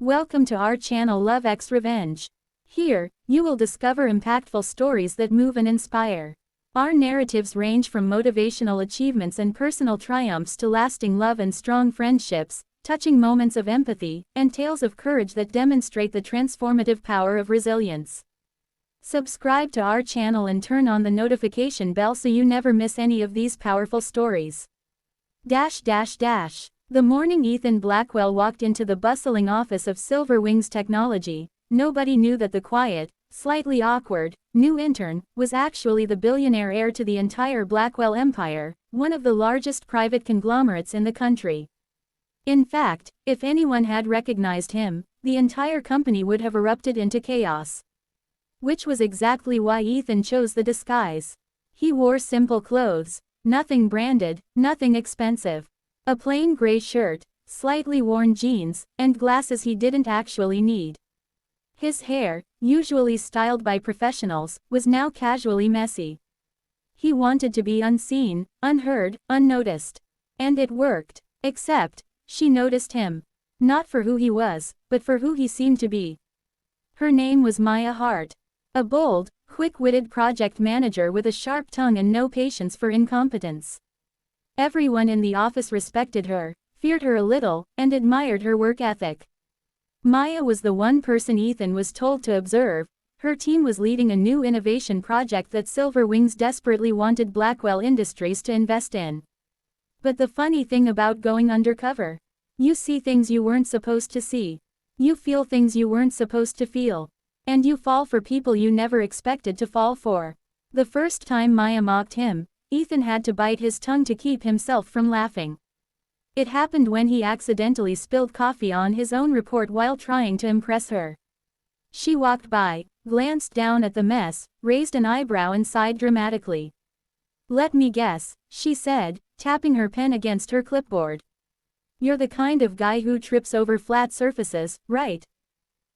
Welcome to our channel Love X Revenge. Here, you will discover impactful stories that move and inspire. Our narratives range from motivational achievements and personal triumphs to lasting love and strong friendships, touching moments of empathy, and tales of courage that demonstrate the transformative power of resilience. Subscribe to our channel and turn on the notification bell so you never miss any of these powerful stories. The morning Ethan Blackwell walked into the bustling office of Silver Wings Technology, nobody knew that the quiet, slightly awkward, new intern was actually the billionaire heir to the entire Blackwell empire, one of the largest private conglomerates in the country. In fact, if anyone had recognized him, the entire company would have erupted into chaos. Which was exactly why Ethan chose the disguise. He wore simple clothes, nothing branded, nothing expensive. A plain gray shirt, slightly worn jeans, and glasses he didn't actually need. His hair, usually styled by professionals, was now casually messy. He wanted to be unseen, unheard, unnoticed. And it worked. Except, she noticed him. Not for who he was, but for who he seemed to be. Her name was Maya Hart. A bold, quick-witted project manager with a sharp tongue and no patience for incompetence. Everyone in the office respected her, feared her a little, and admired her work ethic. Maya was the one person Ethan was told to observe. Her team was leading a new innovation project that Silver Wings desperately wanted Blackwell Industries to invest in. But the funny thing about going undercover, you see things you weren't supposed to see. You feel things you weren't supposed to feel. And you fall for people you never expected to fall for. The first time Maya mocked him, Ethan had to bite his tongue to keep himself from laughing. It happened when he accidentally spilled coffee on his own report while trying to impress her. She walked by, glanced down at the mess, raised an eyebrow and sighed dramatically. "Let me guess," she said, tapping her pen against her clipboard. "You're the kind of guy who trips over flat surfaces, right?"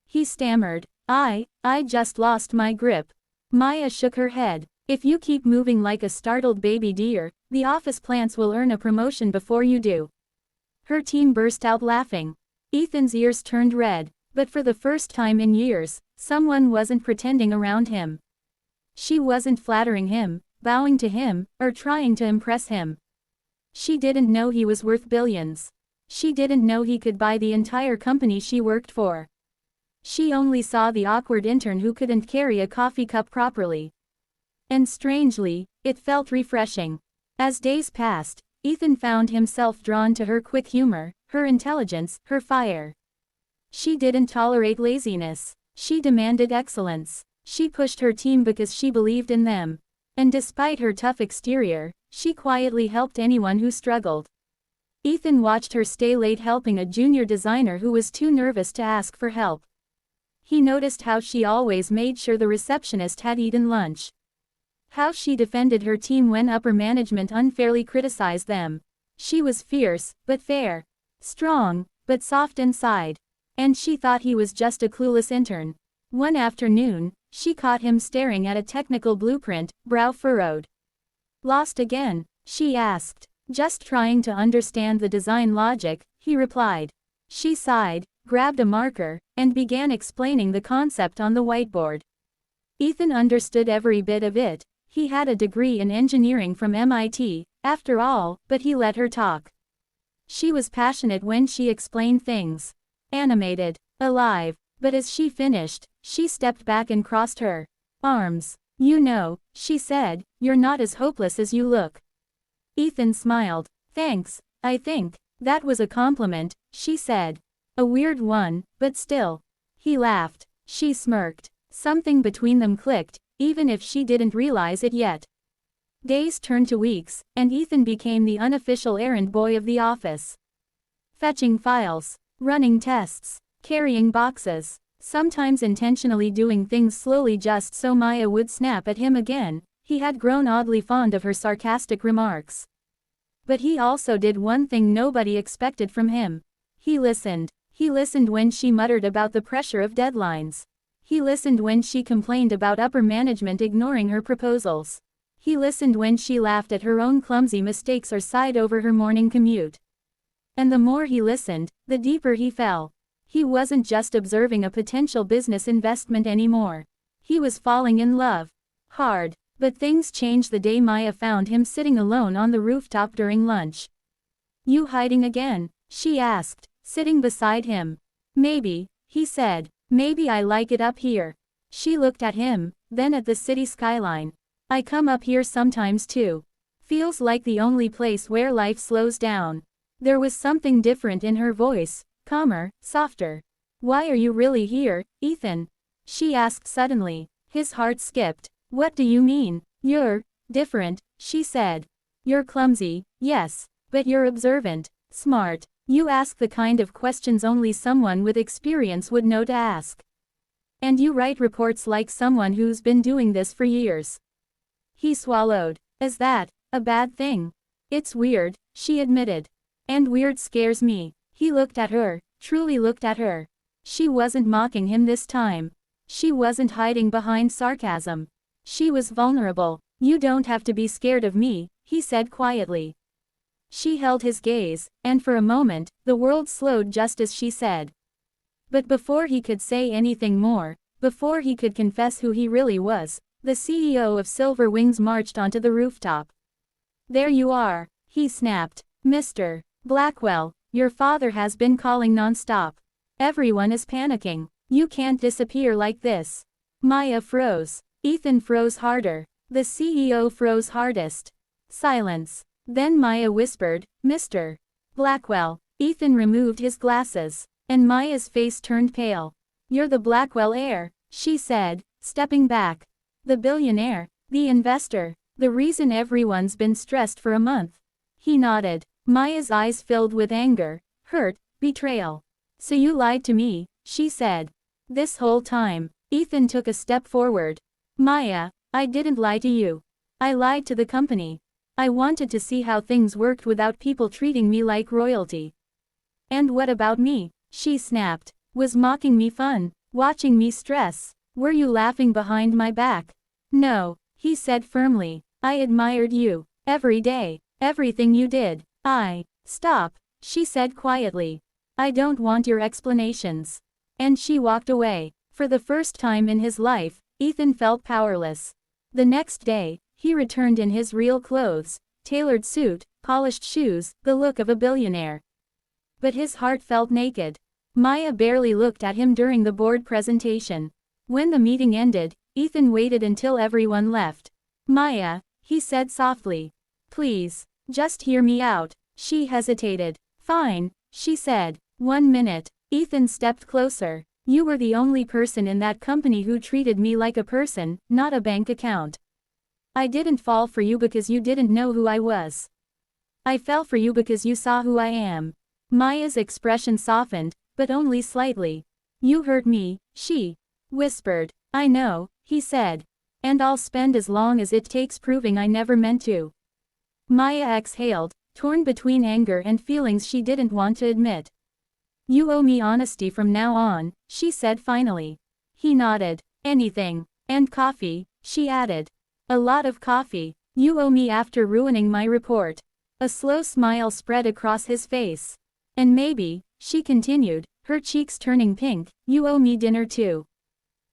He stammered. I just lost my grip." Maya shook her head. "If you keep moving like a startled baby deer, the office plants will earn a promotion before you do." Her team burst out laughing. Ethan's ears turned red, but for the first time in years, someone wasn't pretending around him. She wasn't flattering him, bowing to him, or trying to impress him. She didn't know he was worth billions. She didn't know he could buy the entire company she worked for. She only saw the awkward intern who couldn't carry a coffee cup properly. And strangely, it felt refreshing. As days passed, Ethan found himself drawn to her quick humor, her intelligence, her fire. She didn't tolerate laziness. She demanded excellence. She pushed her team because she believed in them. And despite her tough exterior, she quietly helped anyone who struggled. Ethan watched her stay late helping a junior designer who was too nervous to ask for help. He noticed how she always made sure the receptionist had eaten lunch. How she defended her team when upper management unfairly criticized them. She was fierce, but fair. Strong, but soft inside. And she thought he was just a clueless intern. One afternoon, she caught him staring at a technical blueprint, brow furrowed. "Lost again?" she asked. "Just trying to understand the design logic," he replied. She sighed, grabbed a marker, and began explaining the concept on the whiteboard. Ethan understood every bit of it. He had a degree in engineering from MIT, after all, but he let her talk. She was passionate when she explained things. Animated, alive, but as she finished, she stepped back and crossed her arms. "You know," she said, "you're not as hopeless as you look." Ethan smiled. "Thanks, I think that was a compliment," she said. "A weird one, but still." He laughed. She smirked. Something between them clicked, even if she didn't realize it yet. Days turned to weeks, and Ethan became the unofficial errand boy of the office. Fetching files, running tests, carrying boxes, sometimes intentionally doing things slowly just so Maya would snap at him again. He had grown oddly fond of her sarcastic remarks. But he also did one thing nobody expected from him. He listened. He listened when she muttered about the pressure of deadlines. He listened when she complained about upper management ignoring her proposals. He listened when she laughed at her own clumsy mistakes or sighed over her morning commute. And the more he listened, the deeper he fell. He wasn't just observing a potential business investment anymore. He was falling in love. Hard. But things changed the day Maya found him sitting alone on the rooftop during lunch. "You hiding again?" she asked, sitting beside him. "Maybe," he said. "Maybe I like it up here." She looked at him, then at the city skyline. "I come up here sometimes too. Feels like the only place where life slows down." There was something different in her voice, calmer, softer. "Why are you really here, Ethan?" she asked suddenly. His heart skipped. "What do you mean?" "You're different," she said. "You're clumsy, yes, but you're observant, smart. You ask the kind of questions only someone with experience would know to ask. And you write reports like someone who's been doing this for years." He swallowed. "Is that a bad thing?" "It's weird," she admitted. "And weird scares me." He looked at her, truly looked at her. She wasn't mocking him this time. She wasn't hiding behind sarcasm. She was vulnerable. "You don't have to be scared of me," he said quietly. She held his gaze, and for a moment, the world slowed just as she said. But before he could say anything more, before he could confess who he really was, the CEO of Silver Wings marched onto the rooftop. "There you are," he snapped. "Mr. Blackwell, your father has been calling non-stop. Everyone is panicking. You can't disappear like this." Maya froze. Ethan froze harder. The CEO froze hardest. Silence. Then Maya whispered, "Mr. Blackwell." Ethan removed his glasses, and Maya's face turned pale. "You're the Blackwell heir," she said, stepping back. "The billionaire, the investor, the reason everyone's been stressed for a month." He nodded. Maya's eyes filled with anger, hurt, betrayal. "So you lied to me," she said. "This whole time." Ethan took a step forward. "Maya, I didn't lie to you. I lied to the company. I wanted to see how things worked without people treating me like royalty." "And what about me?" she snapped. "Was mocking me fun? Watching me stress? Were you laughing behind my back?" "No," he said firmly. "I admired you. Every day. Everything you did." Stop," she said quietly. "I don't want your explanations." And she walked away. For the first time in his life, Ethan felt powerless. The next day, he returned in his real clothes, tailored suit, polished shoes, the look of a billionaire. But his heart felt naked. Maya barely looked at him during the board presentation. When the meeting ended, Ethan waited until everyone left. "Maya," he said softly. "Please, just hear me out." She hesitated. "Fine," she said. "1 minute." Ethan stepped closer. "You were the only person in that company who treated me like a person, not a bank account. I didn't fall for you because you didn't know who I was. I fell for you because you saw who I am." Maya's expression softened, but only slightly. "You hurt me," she whispered. "I know," he said. "And I'll spend as long as it takes proving I never meant to." Maya exhaled, torn between anger and feelings she didn't want to admit. "You owe me honesty from now on," she said finally. He nodded. "Anything. And coffee," she added. "A lot of coffee. You owe me after ruining my report." A slow smile spread across his face. "And maybe," she continued, her cheeks turning pink, "you owe me dinner too."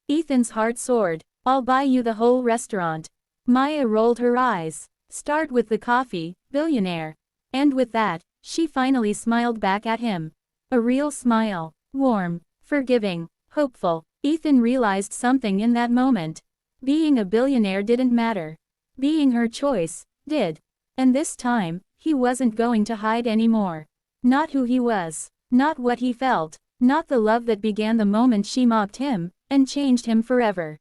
Ethan's heart soared. "I'll buy you the whole restaurant." Maya rolled her eyes. "Start with the coffee, billionaire." And with that, she finally smiled back at him. A real smile. Warm, forgiving, hopeful. Ethan realized something in that moment. Being a billionaire didn't matter. Being her choice did. And this time, he wasn't going to hide anymore. Not who he was. Not what he felt. Not the love that began the moment she mocked him, and changed him forever.